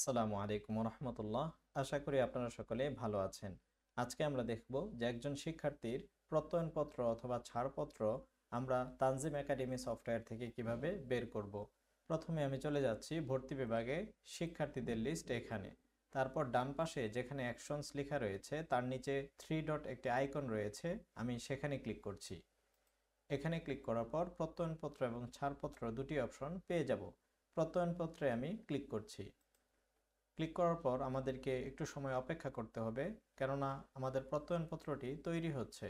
আসসালামু আলাইকুম রহমতুল্লাহ। আশা করি আপনারা সকলে ভালো আছেন। আজকে আমরা দেখব যে একজন শিক্ষার্থীর প্রত্যয়নপত্র অথবা ছাড়পত্র আমরা তানজিম একাডেমি সফটওয়্যার থেকে কিভাবে বের করব। প্রথমে আমি চলে যাচ্ছি ভর্তি বিভাগে, শিক্ষার্থীদের লিস্ট এখানে। তারপর ডান পাশে যেখানে অ্যাকশনস লেখা রয়েছে তার নিচে 3 ডট একটি আইকন রয়েছে, আমি সেখানে ক্লিক করছি। এখানে ক্লিক করার পর প্রত্যয়নপত্র এবং ছাড়পত্র দুটি অপশন পেয়ে যাব। প্রত্যয়নপত্রে আমি ক্লিক করছি। ক্লিক করার পর আমাদেরকে একটু সময় অপেক্ষা করতে হবে, কেননা আমাদের প্রত্যয়নপত্রটি তৈরি হচ্ছে।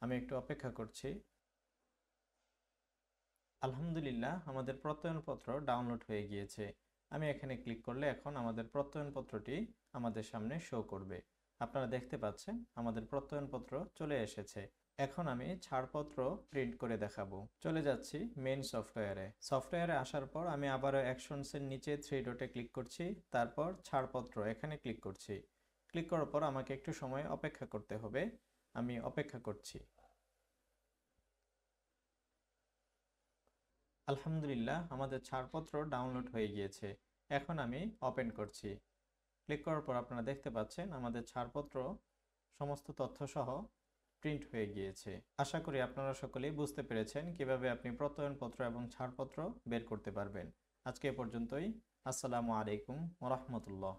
আমি একটু অপেক্ষা করছি। আলহামদুলিল্লাহ, আমাদের প্রত্যয়নপত্র ডাউনলোড হয়ে গিয়েছে। আমি এখানে ক্লিক করলে এখন আমাদের প্রত্যয়নপত্রটি আমাদের সামনে শো করবে। আপনারা দেখতে পাচ্ছেন আমাদের প্রত্যয়নপত্র চলে এসেছে। এখন আমি ছাড়পত্র প্রিন্ট করে দেখাবো। চলে যাচ্ছি মেইন সফটওয়্যারে। সফটওয়্যারে আসার পর আমি আবারও অ্যাকশনসের নিচে 3 ডটে ক্লিক করছি, তারপর ছাড়পত্র এখানে ক্লিক করছি। ক্লিক করার পর আমাকে একটু সময় অপেক্ষা করতে হবে। আমি অপেক্ষা করছি। আলহামদুলিল্লাহ, আমাদের ছাড়পত্র ডাউনলোড হয়ে গিয়েছে। এখন আমি ওপেন করছি। ক্লিক করার পর আপনারা দেখতে পাচ্ছেন আমাদের ছাড়পত্র সমস্ত তথ্য সহ প্রিন্ট হয়ে গিয়েছে। আশা করি আপনারা সকলেই বুঝতে পেরেছেন কিভাবে আপনি প্রত্যয়নপত্র এবং ছাড়পত্র বের করতে পারবেন। আজকে এ পর্যন্তই। আসসালামু আলাইকুম ওয়া রাহমাতুল্লাহ।